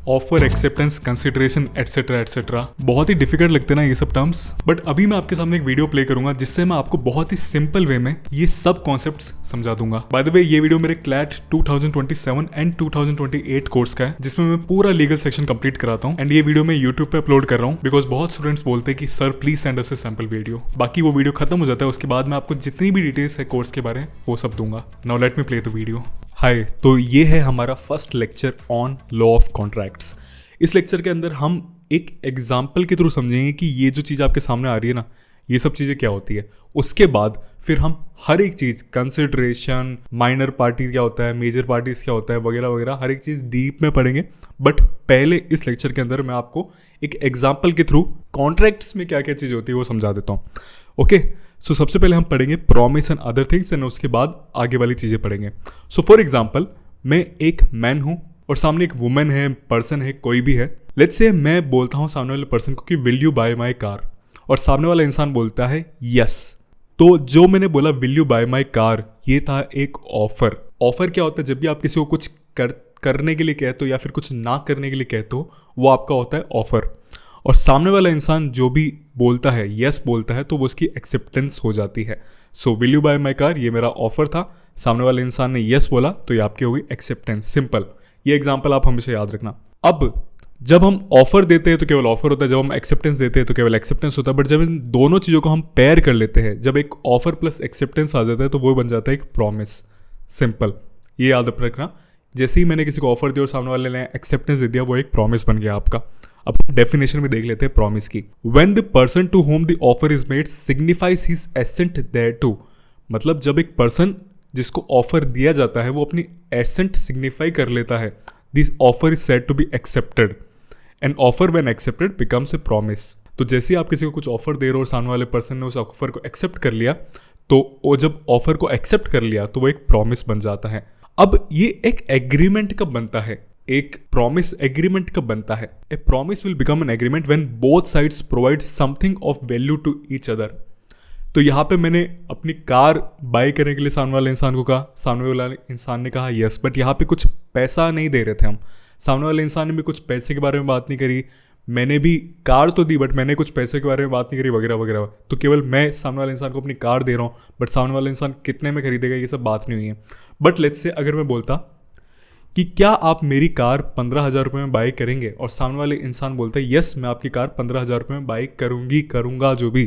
Offer, acceptance, consideration etcetera etcetera. बहुत ही difficult लगते हैं ना ये सब टर्म्स, बट अभी मैं आपके सामने एक वीडियो प्ले करूंगा जिससे मैं आपको बहुत ही सिंपल वे में ये सब कॉन्सेप्ट्स समझा दूंगा। बाय द वे ये वीडियो मेरे क्लैट 2027 एंड 2028 कोर्स का है जिसमें मैं पूरा लीगल सेक्शन कंप्लीट कराता हूँ एंड ये वीडियो मैं यूट्यूब पे अपलोड कर रहा हूँ बिकॉज बहुत स्टूडेंट्स बोलते हैं कि sir please send us a sample video. बाकी वो वीडियो खत्म हो जाता है, उसके बाद मैं आपको जितनी भी डिटेल्स है कोर्स के बारे में वो सब दूंगा। Now let me play the video. Hi, तो ये है हमारा first lecture on law of contracts. इस लेक्चर के अंदर हम एक एग्जाम्पल के थ्रू समझेंगे कि ये जो चीज़ आपके सामने आ रही है ना, ये सब चीज़ें क्या होती है। उसके बाद फिर हम हर एक चीज़, कंसिडरेशन, माइनर पार्टीज क्या होता है, मेजर पार्टीज क्या होता है, वगैरह वगैरह हर एक चीज़ डीप में पढ़ेंगे। बट पहले इस लेक्चर के अंदर मैं आपको एक एग्जाम्पल के थ्रू कॉन्ट्रैक्ट्स में क्या क्या चीज़ होती है वो समझा देता हूँ। ओके, सो सबसे पहले हम पढ़ेंगे promise and other things and उसके बाद आगे वाली चीज़ें पढ़ेंगे। सो फॉर एग्जाम्पल, मैं एक मैन हूँ और सामने एक वुमेन है, पर्सन है, कोई भी है। लेट्स से मैं बोलता हूँ सामने वाले पर्सन को कि will you bye my car, और सामने वाला इंसान बोलता है यस। तो जो मैंने बोला will you bye my car, ये था एक ऑफर। ऑफर क्या होता है? जब भी आप किसी को कुछ करने के लिए कहते हो या फिर कुछ ना करने के लिए कहते हो, वो आपका होता है ऑफर। और सामने वाला इंसान जो भी बोलता है, यस बोलता है, तो वो उसकी एक्सेप्टेंस हो जाती है। So will you bye my car, ये मेरा ऑफर था, सामने वाले इंसान ने यस बोला तो ये आपकी होगी एक्सेप्टेंस। सिंपल, ये एग्जांपल आप हमेशा याद रखना। अब जब हम ऑफर देते हैं तो केवल ऑफर होता है, जब हम एक्सेप्टेंस देते हैं तो केवल एक्सेप्टेंस होता है। बट जब इन दोनों चीज़ों को हम पेयर कर लेते हैं, जब एक ऑफर प्लस एक्सेप्टेंस आ जाता है, तो वो बन जाता है एक प्रॉमिस। सिंपल, ये याद रखना। जैसे ही मैंने किसी को ऑफर दिया और सामने वाले ने एक्सेप्टेंस दे दिया, वो एक प्रॉमिस बन गया आपका। अब डेफिनेशन में देख लेते हैं प्रॉमिस की। When the person to whom the offer is made signifies his assent thereto, मतलब जब एक पर्सन जिसको ऑफर दिया जाता है वो अपनी एसेंट सिग्निफाई कर लेता है, this offer is said to be accepted and offer when accepted becomes a promise. तो जैसे ही आप किसी को कुछ ऑफर दे रहे हो और सामने वाले पर्सन ने उस ऑफर को एक्सेप्ट कर लिया, तो वो जब ऑफर को एक्सेप्ट कर लिया तो वो एक प्रॉमिस बन जाता है। अब ये एक एग्रीमेंट कब बनता है? एक प्रॉमिस एग्रीमेंट कब बनता है? A promise will become an agreement when both sides provide something of value to each other. तो यहाँ पे मैंने अपनी कार बाय करने के लिए सामने वाले इंसान को कहा, सामने वाले इंसान ने कहा यस, बट यहाँ पे कुछ पैसा नहीं दे रहे थे हम। सामने वाले इंसान ने भी कुछ पैसे के बारे में बात नहीं करी, मैंने भी कार तो दी बट मैंने कुछ पैसे के बारे में बात नहीं करी, वगैरह वगैरह। तो केवल मैं सामने वाले इंसान को अपनी कार दे रहा हूँ, बट सामने वाला इंसान कितने में खरीदेगा ये सब बात नहीं हुई है। बट लेट्स से अगर मैं बोलता कि क्या आप मेरी कार 15,000 रुपये में बाई करेंगे, और सामने वाले इंसान बोलता है यस मैं आपकी कार 15,000 रुपये में बाई करूँगा जो भी,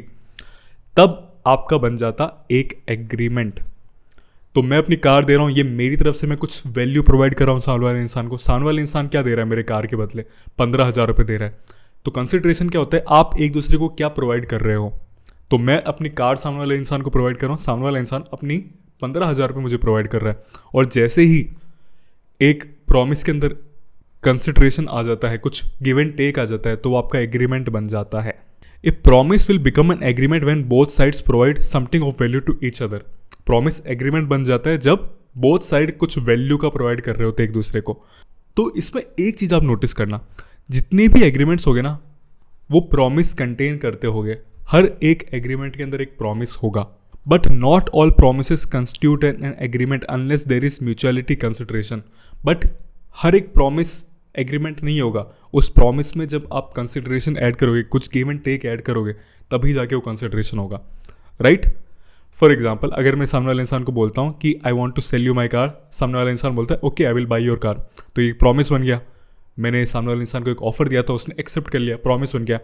तब आपका बन जाता एक एग्रीमेंट। तो मैं अपनी कार दे रहा हूँ, ये मेरी तरफ से मैं कुछ वैल्यू प्रोवाइड कर रहा हूँ सामने वाले इंसान को। सामने वाले इंसान क्या दे रहा है मेरे कार के बदले? 15,000 रुपये दे रहा है। तो कंसिडरेशन क्या होता है? आप एक दूसरे को क्या प्रोवाइड कर रहे हो। तो मैं अपनी कार सामने वाले इंसान को प्रोवाइड कर रहा हूँ, सामने वाला इंसान अपनी 15,000 रुपये मुझे प्रोवाइड कर रहा है। और जैसे ही एक प्रॉमिस के अंदर कंसिडरेशन आ जाता है, कुछ गिव एंड टेक आ जाता है, तो वो आपका एग्रीमेंट बन जाता है। A promise will become an agreement when both sides provide something of value to each other. Promise agreement बन जाता है जब बोथ साइड कुछ वैल्यू का प्रोवाइड कर रहे होते एक दूसरे को। तो इसमें एक चीज़ आप नोटिस करना, जितने भी एग्रीमेंट्स होंगे ना, वो प्रॉमिस कंटेन करते होंगे। हर एक एग्रीमेंट के अंदर एक प्रॉमिस होगा, but not all promises constitute an agreement unless there is mutuality consideration. But हर एक प्रॉमिस एग्रीमेंट नहीं होगा। उस प्रॉमिस में जब आप कंसिडरेशन ऐड करोगे, कुछ गिव एंड टेक ऐड करोगे, तभी जाके वो कंसिडरेशन होगा, राइट? फॉर एग्जाम्पल, अगर मैं सामने वाले इंसान को बोलता हूँ कि I want to sell you my car, सामने वाला इंसान बोलता है okay I will buy your car, तो ये प्रॉमिस बन गया। मैंने सामने वाले इंसान को एक ऑफर दिया था, उसने एक्सेप्ट कर लिया, प्रॉमिस बन गया।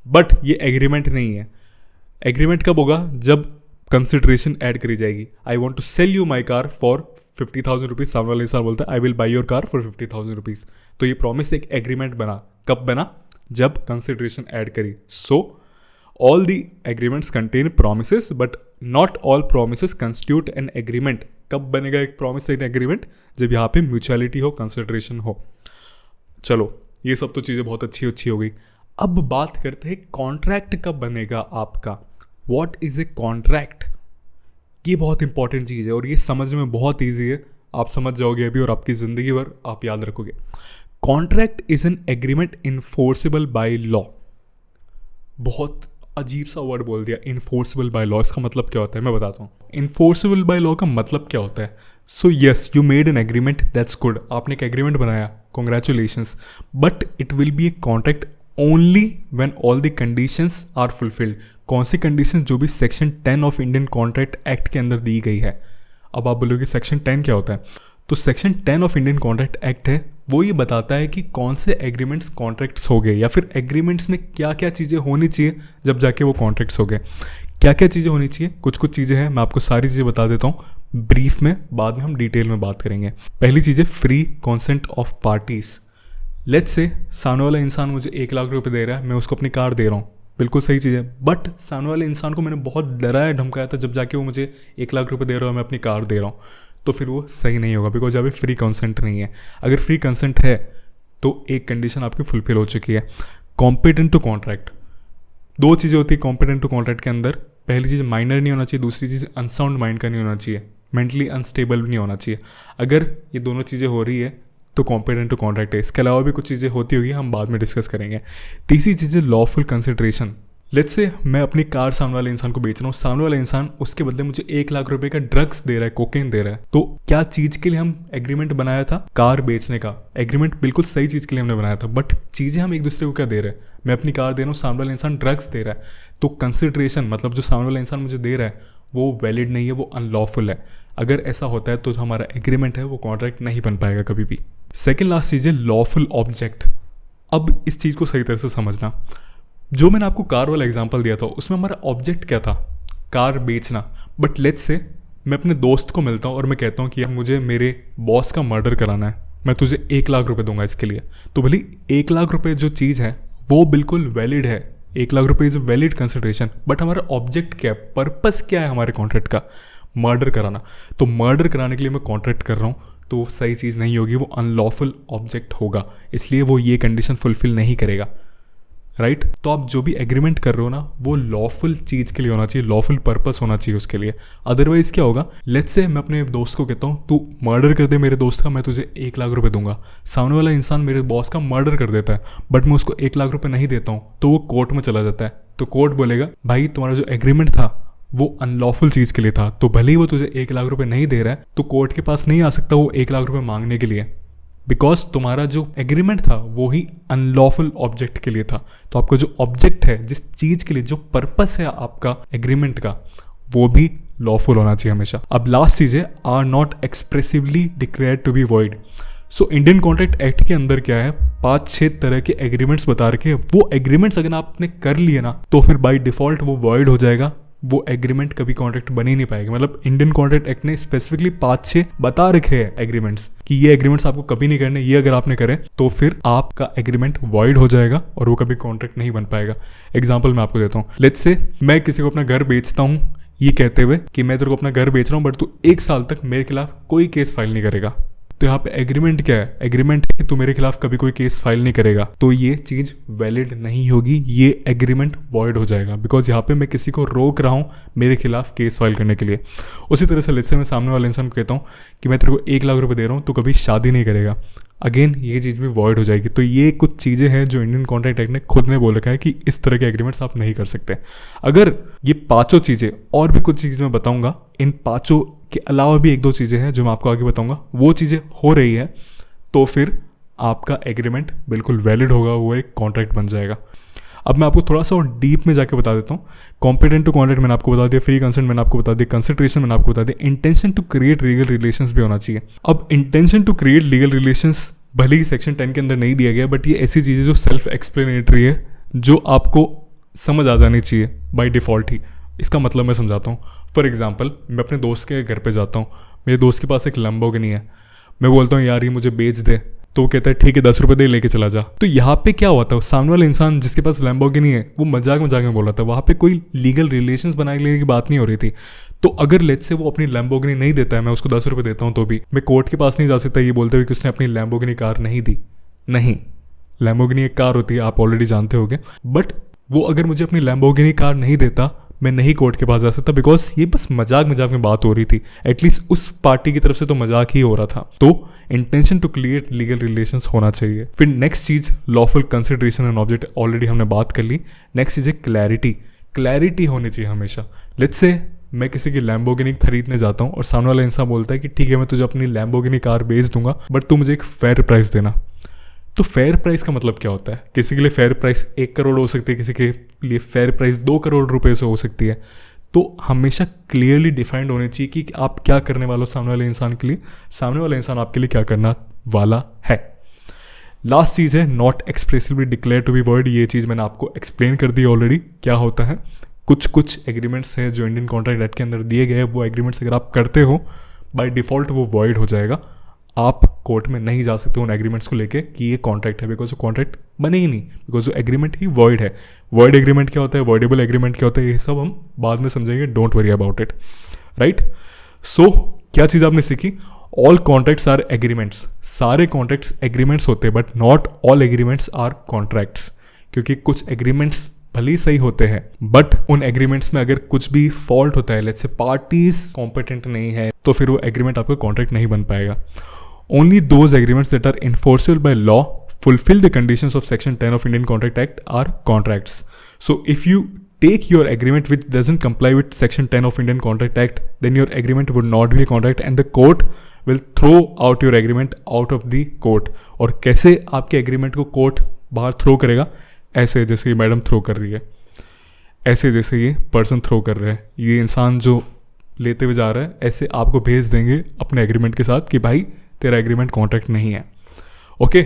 बट ये एग्रीमेंट नहीं है। एग्रीमेंट कब होगा? जब कंसिडरेशन ऐड करी जाएगी। I want to sell you my car for 50,000 rupees, सामने वाला इंसान बोलता है I will buy your car for 50,000 rupees. तो ये प्रॉमिस एक एग्रीमेंट बना। कब बना? जब कंसिडरेशन ऐड करी। So all the agreements contain promises but not all promises constitute an agreement. कब बनेगा एक प्रॉमिस एन एग्रीमेंट? जब यहाँ पे म्यूचुअलिटी हो, कंसिडरेशन हो। चलो, ये सब तो चीज़ें बहुत अच्छी हो गई। अब बात करते हैं कॉन्ट्रैक्ट कब बनेगा आपका। What is a contract? ये बहुत इंपॉर्टेंट चीज़ है और ये समझने में बहुत ईजी है। आप समझ जाओगे अभी और आपकी ज़िंदगी भर आप याद रखोगे। Contract is an agreement enforceable by law. बहुत अजीब सा वर्ड बोल दिया, इन्फोर्सेबल बाय लॉ। इसका मतलब क्या होता है मैं बताता हूँ। इन्फोर्सेबल बाय लॉ का मतलब क्या होता है? So yes, you made an agreement, that's good. आपने एक एग्रीमेंट बनाया, congratulations, but it will be a contract only when all the conditions are fulfilled. कौन सी कंडीशन? जो भी section 10 of Indian Contract Act के अंदर दी गई है। अब आप बोलोगे सेक्शन 10 क्या होता है? तो section 10 of Indian Contract act है, वो ये बताता है कि कौन से एग्रीमेंट्स कॉन्ट्रैक्ट्स हो गए, या फिर एग्रीमेंट्स में क्या क्या चीज़ें होनी चाहिए जब जाके वो कॉन्ट्रैक्ट्स हो गए। क्या क्या चीज़ें होनी चाहिए? कुछ कुछ चीज़ें हैं, मैं आपको सारी चीज़ें बता देता हूँ ब्रीफ में, बाद में हम डिटेल में बात करेंगे। पहली चीज़ है free consent of parties. Let's say सामने वाला इंसान मुझे 1 लाख रुपए दे रहा है, मैं उसको अपनी कार दे रहा हूँ, बिल्कुल सही चीज़ है, बट सामने वाले इंसान को मैंने बहुत डराया धमकाया था, जब जाके वो मुझे 1 लाख रुपए दे रहा है, मैं अपनी कार दे रहा हूँ, तो फिर वो सही नहीं होगा, बिकॉज यहाँ पे फ्री कंसेंट नहीं है। अगर फ्री कंसेंट है तो एक कंडीशन आपकी फुलफिल हो चुकी है। कॉम्पिटेंट टू कॉन्ट्रैक्ट, 2 चीज़ें होती है कॉम्पिटेंट टू कॉन्ट्रैक्ट के अंदर। पहली चीज़ माइनर नहीं होना चाहिए, दूसरी चीज़ अनसाउंड माइंड का नहीं होना चाहिए, मेंटली अनस्टेबल भी नहीं होना चाहिए। अगर ये दोनों चीज़ें हो रही है तो कॉम्पिटेंट टू कॉन्ट्रैक्ट है। इसके अलावा भी कुछ चीज़ें होती होगी, हम बाद में डिस्कस करेंगे। तीसरी चीज़ है लॉफुल कंसिडरेशन। लेट्स से मैं अपनी कार सामने वाले इंसान को बेच रहा हूँ, सामने वाला इंसान उसके बदले मुझे 1 लाख रुपए का ड्रग्स दे रहा है, कोकेन दे रहा है। तो क्या चीज़ के लिए हम एग्रीमेंट बनाया था? कार बेचने का एग्रीमेंट, बिल्कुल सही चीज़ के लिए हमने बनाया था, बट चीज़ें हम एक दूसरे को क्या दे रहे हैं? मैं अपनी कार दे रहा हूँ, सामने वाला इंसान ड्रग्स दे रहा है, तो कंसिडरेशन मतलब जो सामने वाला इंसान मुझे दे रहा है वो वैलिड नहीं है, वो अनलॉफुल है। अगर ऐसा होता है तो जो हमारा एग्रीमेंट है वो कॉन्ट्रैक्ट नहीं बन पाएगा कभी भी। सेकेंड लास्ट चीज़ है लॉफुल ऑब्जेक्ट। अब इस चीज़ को सही तरह से समझना, जो मैंने आपको कार वाला एग्जांपल दिया था उसमें हमारा ऑब्जेक्ट क्या था? कार बेचना। बट लेट्स से मैं अपने दोस्त को मिलता हूँ और मैं कहता हूँ कि यार मुझे मेरे बॉस का मर्डर कराना है, मैं तुझे 1 लाख रुपए दूंगा इसके लिए। तो भले 1 लाख रुपए जो चीज़ है वो बिल्कुल वैलिड है, 1 लाख रुपए is a valid consideration, but हमारा ऑब्जेक्ट क्या है, पर्पस क्या है हमारे कॉन्ट्रैक्ट का? मर्डर कराना। तो मर्डर कराने के लिए मैं कॉन्ट्रैक्ट कर रहा हूँ, तो वो सही चीज़ नहीं होगी, वो अनलॉफुल ऑब्जेक्ट होगा, इसलिए वो ये कंडीशन फुलफिल नहीं करेगा, राइट। तो आप जो भी एग्रीमेंट कर रहे हो ना वो लॉफुल चीज़ के लिए होना चाहिए, लॉफुल पर्पस होना चाहिए उसके लिए। अदरवाइज क्या होगा? लेट्स से मैं अपने दोस्त को कहता हूँ तू मर्डर कर दे मेरे दोस्त का, मैं तुझे 1 लाख रुपए दूंगा। सामने वाला इंसान मेरे बॉस का मर्डर कर देता है, बट मैं उसको 1 लाख रुपए नहीं देता हूँ, तो वो कोर्ट में चला जाता है। तो कोर्ट बोलेगा भाई तुम्हारा जो एग्रीमेंट था वो अनलॉफुल चीज़ के लिए था, तो भले ही वो तुझे 1 लाख रुपए नहीं दे रहा है तो कोर्ट के पास नहीं आ सकता वो 1 लाख रुपए मांगने के लिए, बिकॉज तुम्हारा जो एग्रीमेंट था वो ही अनलॉफुल ऑब्जेक्ट के लिए था। तो आपका जो ऑब्जेक्ट है, जिस चीज़ के लिए जो पर्पस है आपका एग्रीमेंट का, वो भी लॉफुल होना चाहिए हमेशा। अब लास्ट चीज़ है are not expressively declared to be void. So Indian Contract Act के अंदर क्या है, 5-6 तरह के एग्रीमेंट्स बता रखे, वो एग्रीमेंट्स अगर आपने कर लिए ना तो फिर बाय डिफॉल्ट वो वॉइड हो जाएगा, वो एग्रीमेंट कभी कॉन्ट्रैक्ट बन ही नहीं पाएगा। मतलब इंडियन कॉन्ट्रैक्ट एक्ट ने स्पेसिफिकली 5-6 बता रखे हैं एग्रीमेंट्स कि ये एग्रीमेंट्स आपको कभी नहीं करने, ये अगर आपने करे तो फिर आपका एग्रीमेंट वॉइड हो जाएगा और वो कभी कॉन्ट्रैक्ट नहीं बन पाएगा। एग्जाम्पल मैं आपको देता हूँ। लेट्स से मैं किसी को अपना घर बेचता हूँ ये कहते हुए कि मैं तेरे को अपना घर बेच रहा हूँ बट तू 1 साल तक मेरे खिलाफ कोई केस फाइल नहीं करेगा। तो यहाँ पे एग्रीमेंट क्या है? एग्रीमेंट है कि तू मेरे खिलाफ कभी कोई केस फाइल नहीं करेगा, तो ये चीज वैलिड नहीं होगी, ये एग्रीमेंट वॉइड हो जाएगा, बिकॉज यहाँ पे मैं किसी को रोक रहा हूँ मेरे खिलाफ केस फाइल करने के लिए। उसी तरह से लेट्स से मैं सामने वाले इंसान को कहता हूँ कि मैं तेरे को 1 लाख रुपए दे रहा हूँ, तो कभी शादी नहीं करेगा, अगेन ये चीज़ भी वॉइड हो जाएगी। तो ये कुछ चीज़ें हैं जो इंडियन कॉन्ट्रैक्ट एक्ट ने खुद ने बोल रखा है कि इस तरह के एग्रीमेंट्स आप नहीं कर सकते। अगर ये 5 चीज़ें और भी कुछ चीज़ें मैं बताऊंगा, इन 5 के अलावा भी 1-2 चीज़ें हैं जो मैं आपको आगे बताऊंगा, वो चीज़ें हो रही है तो फिर आपका एग्रीमेंट बिल्कुल वैलिड होगा, वो एक कॉन्ट्रैक्ट बन जाएगा। अब मैं आपको थोड़ा सा और डीप में जाके बता देता हूँ। कॉम्पिटेंट टू कॉन्ट्रैक्ट मैंने आपको बता दिया, फ्री कंसेंट मैंने आपको बता दिया, कंसिडरेशन मैंने आपको बता दिया, intention to create legal relations भी होना चाहिए। अब intention to create legal relations भले ही सेक्शन 10 के अंदर नहीं दिया गया, बट ये ऐसी चीज़ें जो सेल्फ एक्सप्लेनेटरी है, जो आपको समझ आ जानी चाहिए बाय डिफ़ॉल्ट ही। इसका मतलब मैं समझाता हूँ। फॉर एग्जांपल मैं अपने दोस्त के घर पे जाता हूँ, मेरे दोस्त के पास एक लैम्बोर्गिनी है, मैं बोलता हूँ यार ये मुझे बेच दे, तो वो कहता है ठीक है 10 रुपये दे लेके चला जा। तो यहाँ पे क्या हुआ था, सामने वाला इंसान जिसके पास लैम्बोर्गिनी है वो मजाक में बोल रहा था, वहाँ पे कोई लीगल रिलेशंस बनाने की बात नहीं हो रही थी। तो अगर लेट्स से वो अपनी लैम्बोर्गिनी नहीं देता है, मैं उसको 10 रुपये देता हूँ, तो भी मैं कोर्ट के पास नहीं जा सकता ये बोलते हुए कि उसने अपनी लैम्बोर्गिनी कार नहीं दी। नहीं, लैम्बोर्गिनी एक कार होती है, आप ऑलरेडी जानते होंगे, बट वो अगर मुझे अपनी लैम्बोर्गिनी कार नहीं देता मैं नहीं कोर्ट के पास जा सकता, बिकॉज ये बस मजाक में बात हो रही थी, एटलीस्ट उस पार्टी की तरफ से तो मजाक ही हो रहा था। तो intention to create legal relations होना चाहिए। फिर नेक्स्ट चीज lawful consideration and object, already हमने बात कर ली। नेक्स्ट चीज है क्लैरिटी। क्लैरिटी होनी चाहिए हमेशा। लेट्स से मैं किसी की लैम्बोर्गिनी खरीदने जाता हूँ और सामने वाला इंसान बोलता है कि ठीक है मैं तुझे अपनी लैम्बोर्गिनी कार बेच दूंगा बट तू मुझे एक फेयर प्राइस देना। तो फेयर प्राइस का मतलब क्या होता है? किसी के लिए फेयर प्राइस 1 करोड़ हो सकती है, किसी के लिए फेयर प्राइस 2 करोड़ रुपए से हो सकती है। तो हमेशा क्लियरली डिफाइंड होनी चाहिए कि आप क्या करने वाले हो सामने वाले इंसान के लिए, सामने वाला इंसान आपके लिए क्या करना वाला है। लास्ट चीज़ है not expressively declare to be void. ये चीज़ मैंने आपको एक्सप्लेन कर दी ऑलरेडी क्या होता है। कुछ एग्रीमेंट्स हैं जो इंडियन कॉन्ट्रैक्ट एक्ट के अंदर दिए गए हैं, वो एग्रीमेंट्स अगर आप करते हो बाय डिफ़ॉल्ट वो वॉइड हो जाएगा। आप कोर्ट में नहीं जा सकते उन एग्रीमेंट्स को लेके कि ये कॉन्ट्रैक्ट है, बिकॉज वो कॉन्ट्रैक्ट बने ही नहीं, बिकॉज वो एग्रीमेंट ही वॉइड है। वॉइड एग्रीमेंट क्या होता है, वॉइडेबल एग्रीमेंट क्या होता है, ये सब हम बाद में समझेंगे, don't worry about it, right. So क्या चीज़ आपने सीखी? All contracts are agreements. सारे कॉन्ट्रैक्ट्स एग्रीमेंट्स होते हैं but not all agreements are contracts, क्योंकि कुछ एग्रीमेंट्स भले ही सही होते हैं बट उन एग्रीमेंट्स में अगर कुछ भी फॉल्ट होता है, लेट्स से पार्टीज कॉम्पिटेंट नहीं है, तो फिर वो एग्रीमेंट आपका कॉन्ट्रैक्ट नहीं बन पाएगा। Only those agreements that are enforceable by law, fulfill the conditions of Section 10 of Indian Contract Act are contracts. So if you take your agreement which doesn't comply with Section 10 of Indian Contract Act, then your agreement would not be a contract and the court will throw out your agreement out of the court. और कैसे आपके agreement को court बाहर throw करेगा? ऐसे जैसे ये madam throw कर रही है, ऐसे जैसे ये पर्सन थ्रो कर रहा है, ये इंसान जो लेते हुए जा रहा है, ऐसे आपको भेज देंगे अपने एग्रीमेंट के साथ कि भाई तेरा एग्रीमेंट कॉन्ट्रैक्ट नहीं है। ओके,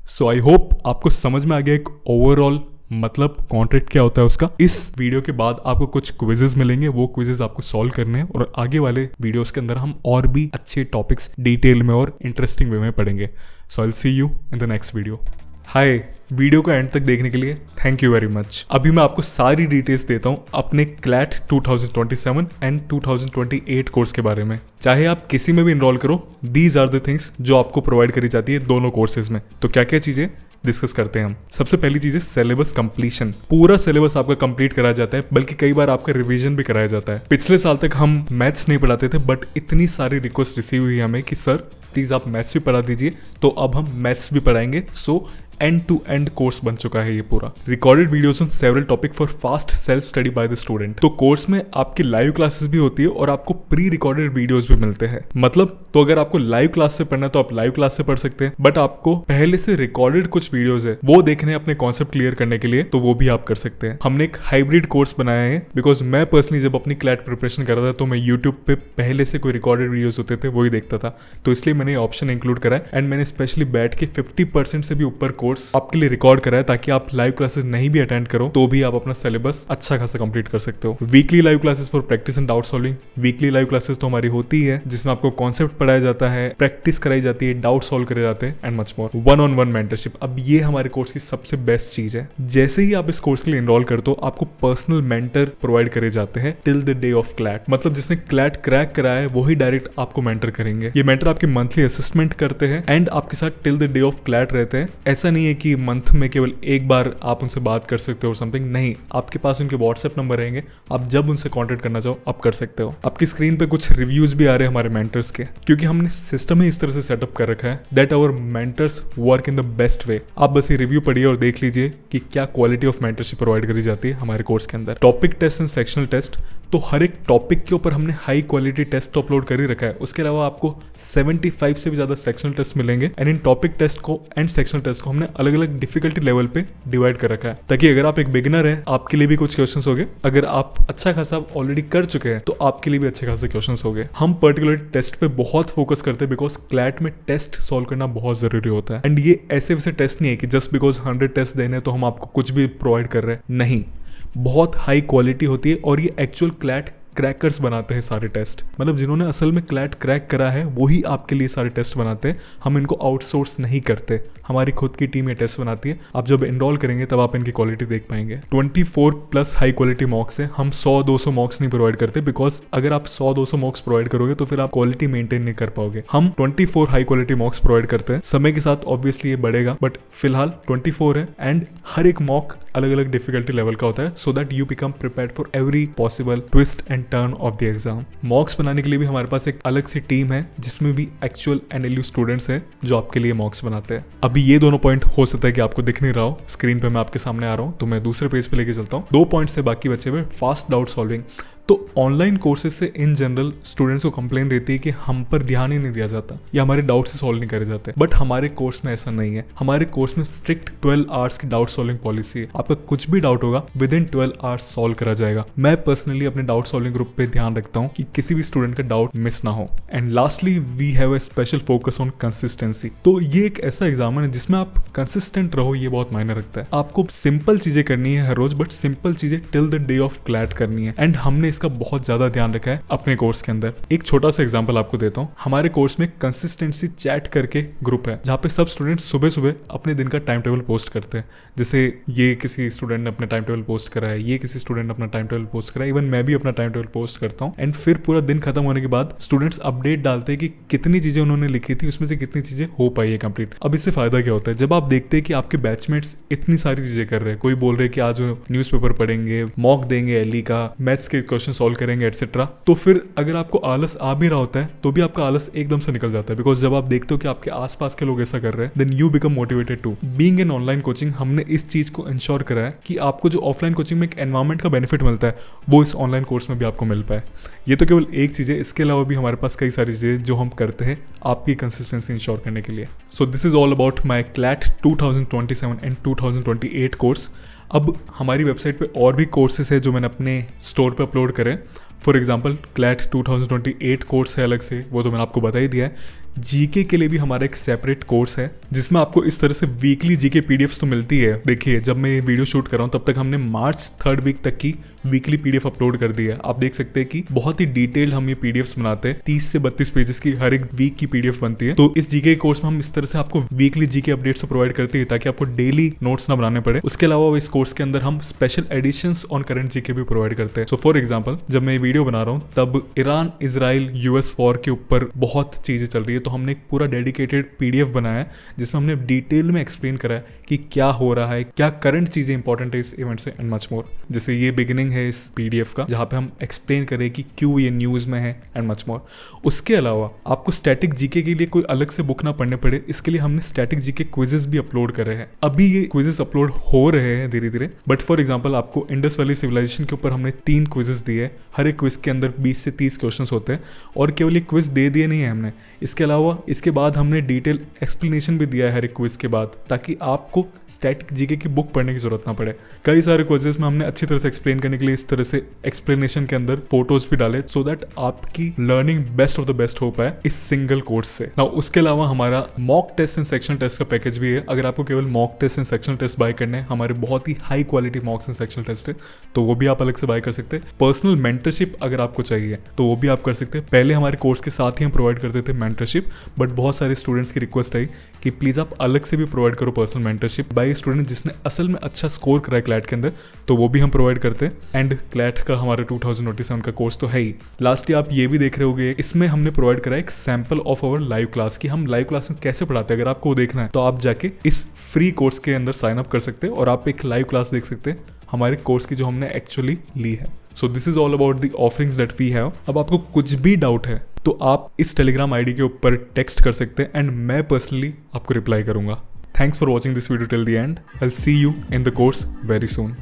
सो आई होप आपको समझ में आ गया एक ओवरऑल मतलब कॉन्ट्रैक्ट क्या होता है उसका। इस वीडियो के बाद आपको कुछ क्विजेज मिलेंगे, वो क्विजेज आपको सॉल्व करने हैं और आगे वाले वीडियोस के अंदर हम और भी अच्छे टॉपिक्स डिटेल में और इंटरेस्टिंग वे में पढ़ेंगे। So I will see you in the next video. Hi, video को एंड तक देखने के लिए थैंक यू वेरी मच। अभी मैं आपको सारी डिटेल्स देता हूँ अपने क्लैट 2027 एंड 2028 कोर्स के बारे में। चाहे आप किसी में भी इनरोल करो, दीज आर द थिंग्स जो आपको प्रोवाइड करी जाती है दोनों कोर्सेज में। तो क्या क्या चीजें डिस्कस करते हैं हम। सबसे पहली चीज है सिलेबस कंप्लीशन। पूरा सिलेबस आपका कंप्लीट कराया जाता है, बल्कि कई बार आपका रिवीजन भी कराया जाता है। पिछले साल तक हम मैथ्स नहीं पढ़ाते थे बट इतनी सारी रिक्वेस्ट रिसीव हुई हमें कि सर प्लीज आप मैथ्स भी पढ़ा दीजिए, तो अब हम मैथ्स भी पढ़ाएंगे। So end to end course बन चुका है ये पूरा। Recorded videos on several topic for fast self study by the student. तो कोर्स में आपकी लाइव क्लासेस भी होती है और आपको प्री रिकॉर्डेड वीडियोस भी मिलते हैं। मतलब तो अगर आपको लाइव क्लास से पढ़ना है तो आप लाइव क्लास से पढ़ सकते हैं, बट आपको पहले से रिकॉर्डेड कुछ वीडियोस है वो देखने हैं अपने कॉन्सेप्ट क्लियर करने के लिए, तो वो भी आप कर सकते हैं। हमने एक हाइब्रिड कोर्स बनाया है, बिकॉज मैं पर्सनली जब अपनी क्लैट प्रिपरेशन कर रहा था तो मैं यूट्यूब पे पहले से कोई रिकॉर्डेड वीडियोस होते थे वही देखता था, तो इसलिए मैंने ऑप्शन इंक्लूड करा है। एंड मैंने स्पेशली बैठ के 50% से भी ऊपर कोर्स आपके लिए रिकॉर्ड करा है, ताकि आप लाइव क्लासेस नहीं भी अटेंड करो तो भी आप अपना सिलेबस अच्छा खासा कंप्लीट कर सकते हो। Weekly live classes for practice and doubt solving. Weekly live classes तो हमारी होती है जिसमें आपको कॉन्सेप्ट पढ़ाया जाता है, प्रैक्टिस कराई जाती है, डाउट सॉल्व करे जाते हैं and much more. 1-on-1 mentorship, अब ये हमारे कोर्स की सबसे बेस्ट चीज है। जैसे ही आप इस कोर्स के लिए एनरोल करते हो आपको पर्सनल मेंटर प्रोवाइड करे जाते हैं till the day of CLAT. मतलब जिसने क्लैट क्रैक कराया है वही डायरेक्ट आपको मेंटर करेंगे। ये मेंटर आपकी मंथली असिस्टमेंट करते हैं एंड आपके साथ till the day of CLAT रहते हैं। ऐसा नहीं है कि मंथ में केवल एक बार आप उनसे बात कर सकते हो समथिंग, नहीं, आपके पास उनके व्हाट्सएप नंबर रहेंगे, आप जब उनसे कांटेक्ट करना चाहो आप कर सकते हो। आपकी स्क्रीन पे कुछ रिव्यूज भी आ रहे हैं हमारे मेंटर्स के, क्योंकि हमने सिस्टम ही इस तरह से सेटअप कर रखा है that our mentors work in the best way. आप बस ये रिव्यू पढ़िए और देख लीजिए कि क्या क्वालिटी ऑफ मेंटरशिप प्रोवाइड करी जाती है हमारे कोर्स के अंदर। Topic test and sectional test, तो हर एक टॉपिक के ऊपर हमने हाई क्वालिटी टेस्ट तो अपलोड कर ही रखा है। उसके अलावा आपको 75 से भी ज्यादा सेक्शनल टेस्ट मिलेंगे एंड इन टॉपिक टेस्ट को एंड सेक्शनल टेस्ट को हमने अलग अलग डिफिकल्टी लेवल पे डिवाइड कर रखा है, ताकि अगर आप एक बिगिनर है आपके लिए भी कुछ क्वेश्चंस होंगे, अगर आप अच्छा खासा ऑलरेडी कर चुके हैं तो आपके लिए भी अच्छे खासे क्वेश्चंस होंगे। हम पर्टिकुलर टेस्ट पे बहुत फोकस करते हैं बिकॉज क्लैट में टेस्ट सॉल्व करना बहुत जरूरी होता है। एंड ये ऐसे वैसे टेस्ट नहीं है कि जस्ट बिकॉज 100 टेस्ट देने तो हम आपको कुछ भी प्रोवाइड कर रहे हैं, नहीं, बहुत हाई क्वालिटी होती है और ये एक्चुअल क्लैट क्रैकर्स बनाते हैं सारे टेस्ट। मतलब जिन्होंने असल में क्लैट क्रैक करा है वही आपके लिए सारे टेस्ट बनाते हैं, हम इनको आउटसोर्स नहीं करते, हमारी खुद की टीम ये टेस्ट बनाती है। आप जब एनरोल करेंगे तब आप इनकी क्वालिटी देख पाएंगे। 24+ हाई क्वालिटी मॉक्स है, हम 100-200 मॉक्स नहीं प्रोवाइड करते, बिकॉज अगर आप 100-200 मॉक्स प्रोवाइड करोगे तो फिर आप क्वालिटी मेंटेन नहीं कर पाओगे। हम 24 हाई क्वालिटी मॉक्स प्रोवाइड करते हैं। समय के साथ ऑब्वियसली ये बढ़ेगा बट फिलहाल 24 है एंड हर एक मॉक अलग अलग डिफिकल्टी लेवल का होता है, so that you become prepared for every possible twist and turn off the exam. मॉक्स बनाने के लिए भी हमारे पास एक अलग सी टीम है जिसमें भी एक्चुअल NLU स्टूडेंट्स हैं जो आपके लिए मॉक्स बनाते हैं। अभी ये दोनों पॉइंट हो सकता है कि आपको दिख नहीं रहा हो, स्क्रीन पे मैं आपके सामने आ रहा हूँ तो मैं दूसरे पेज पे लेके चलता हूँ। 2 पॉइंट्स है बाकी बचे हुए। फास्ट डाउट सॉल्विंग, तो ऑनलाइन कोर्सेज से इन जनरल स्टूडेंट्स को कंप्लेन रहती है कि हम पर ध्यान ही नहीं दिया जाता या हमारे डाउट्स से सॉल्व नहीं करे जाते। बट हमारे कोर्स में ऐसा नहीं है। हमारे कोर्स में स्ट्रिक्ट 12 आवर्स की डाउट सॉल्विंग पॉलिसी है। आपका कुछ भी डाउट होगा विद इन 12 आवर्स सॉल्व करा जाएगा। मैं पर्सनली अपने डाउट सॉल्विंग ग्रुप पे ध्यान रखता हूँ कि किसी भी स्टूडेंट का डाउट मिस ना हो। And lastly we have a special focus on consistency. तो ये एक ऐसा एग्जाम है जिसमें आप कंसिस्टेंट रहो, ये बहुत मायने रखता है। आपको सिंपल चीजें करनी है हर रोज, बट सिंपल चीजें till the day of CLAT करनी है। एंड हमने इसका बहुत ज्यादा ध्यान रखा है अपने कोर्स के अंदर। एक छोटा सा एग्जांपल आपको देता हूँ। हमारे कोर्स में कंसिस्टेंसी चैट करके ग्रुप है जहाँ पे सब स्टूडेंट सुबह सुबह अपने दिन का टाइम टेबल पोस्ट करते हैं। जैसे ये किसी स्टूडेंट ने अपना टाइम टेबल पोस्ट करा है, ये किसी स्टूडेंट ने अपना टाइम टेबल पोस्ट करा है, इवन मैं भी अपना टाइम टेबल पोस्ट करता हूँ। एंड फिर पूरा दिन खत्म होने के बाद स्टूडेंट्स अपडेट डालते हैं कि कितनी चीजें उन्होंने लिखी थी, उसमें से कितनी चीजें हो पाई है कंप्लीट। अब इससे फायदा क्या होता है, जब आप देखते हैं कि आपके बैचमेट्स इतनी सारी चीजें कर रहे हैं, कोई बोल रहे हैं कि आज न्यूज़पेपर पढ़ेंगे, मॉक देंगे एलई का, मैथ्स के क्वेश्चन सॉल्व करेंगे एटसेट्रा, तो फिर अगर आपको आलस आ भी रहा होता है तो भी आपका आलस एकदम से निकल जाता है। बिकॉज जब आप देखते हो कि आपके आसपास के लोग ऐसा कर रहे हैं, then you become motivated too. Being in online coaching हमने इस चीज को इंश्योर करा है कि आपको जो ऑफलाइन कोचिंग में एक एनवायरमेंट का बेनिफिट मिलता है वो इस ऑनलाइन कोर्स में भी आपको मिल पाए। ये तो केवल एक चीज है, इसके अलावा भी हमारे पास कई सारी चीजें जो हम करते हैं आपकी कंसिस्टेंसी इंश्योर करने के लिए। सो this is all about my CLAT 2027 and 2028 course. अब हमारी वेबसाइट पे और भी कोर्सेज है जो मैंने अपने स्टोर पे अपलोड करे। फॉर एग्जाम्पल क्लैट 2028 कोर्स है अलग से, वो तो मैंने आपको बता ही दिया है। जीके के लिए भी हमारा एक सेपरेट कोर्स है जिसमें आपको इस तरह से वीकली जीके पीडीएफ्स तो मिलती है। देखिए जब मैं ये वीडियो शूट कर रहा हूँ तब तक हमने मार्च 3rd वीक तक की वीकली पीडीएफ अपलोड कर दी है। आप देख सकते हैं कि बहुत ही डिटेल्ड हम ये पीडीएफ्स बनाते हैं। 30 से 32 पेजेस की हर एक वीक की पीडीएफ बनती है। तो इस जीके कोर्स में हम इस तरह से आपको वीकली जीके अपडेट्स प्रोवाइड करते हैं ताकि आपको डेली नोट्स ना बनाने पड़े। उसके अलावा इस कोर्स के अंदर हम special editions on current GK भी प्रोवाइड करते हैं। सो फॉर एग्जाम्पल जब मैं वीडियो बना रहा हूँ तब ईरान इजराइल यूएस वॉर के ऊपर बहुत चीजें चल रही है, तो हमने एक पूरा डेडिकेटेड पीडीएफ बनाया है जिसमें हमने डिटेल में एक्सप्लेन करा है कि क्या हो रहा है, क्या करंट चीजें इंपॉर्टेंट है इस इवेंट से एंड मच मोर। जैसे ये बिगिनिंग है इस पीडीएफ का जहां पे हम एक्सप्लेन करें कि क्यों ये न्यूज में है एंड मच मोर। उसके अलावा आपको स्टैटिक जीके के लिए कोई अलग से बुक ना पढ़ने पड़े, इसके लिए हमने स्टैटिक जीके क्विजेस भी अपलोड करे हैं। अभी ये क्विजेस अपलोड हो रहे हैं धीरे धीरे, बट फॉर एग्जाम्पल आपको इंडस वैली सिविलाइजेशन के ऊपर हमने 3 क्विजेस दिए। हर एक क्विज के अंदर 20 से 30 क्वेश्चन होते हैं और केवल एक क्विज दे दिए नहीं है हमने, इसके अलावा इसके बाद हमने डिटेल एक्सप्लेनेशन भी दिया है हर एक क्विज के बाद, ताकि आपको स्टैटिक जीके की बुक पढ़ने की जरूरत ना पड़े। कई सारे क्विजेस में हमने अच्छी तरह से एक्सप्लेन करने के लिए इस तरह से एक्सप्लेनेशन के अंदर फोटोज भी डाले सो दैट आपकी learning best of the best हो पाए इस सिंगल कोर्स से। नाउ उसके अलावा हमारा mock test and section test का पैकेज भी है। अगर आपको केवल mock test and section test buy करने हैं, हमारे बहुत ही high quality mocks and section test है, तो वो भी आप अलग से बाय कर सकते हैं। पर्सनल मेंटरशिप अगर आपको चाहिए तो वो भी आप कर सकते हैं। पहले हमारे कोर्स के साथ ही हम प्रोवाइड करते थे मेंटरशिप, बट बहुत सारे स्टूडेंट्स की रिक्वेस्ट आई कि प्लीज आप अलग से भी प्रोवाइड करो पर्सनल मेंटरशिप बाय स्टूडेंट जिसने असल में अच्छा स्कोर करा है क्लैट के अंदर, तो वो भी हम प्रोवाइड करते हैं। एंड क्लैट का हमारा 2027 का कोर्स तो है ही। लास्टली आप ये भी देख रहे होंगे, इसमें हमने प्रोवाइड करा एक sample of our live class की हम लाइव क्लास में कैसे पढ़ाते हैं। अगर आपको देखना है तो आप जाके इस फ्री कोर्स के अंदर साइन अप कर सकते हैं और आप एक लाइव क्लास देख सकते हैं हमारे कोर्स की जो हमने एक्चुअली ली है। So this is all about the offerings that we have. अब आपको कुछ भी डाउट है तो आप इस टेलीग्राम आईडी के ऊपर टेक्स्ट कर सकते हैं एंड मैं पर्सनली आपको रिप्लाई करूंगा। Thanks for watching this video till the end. I will see you in the course very soon.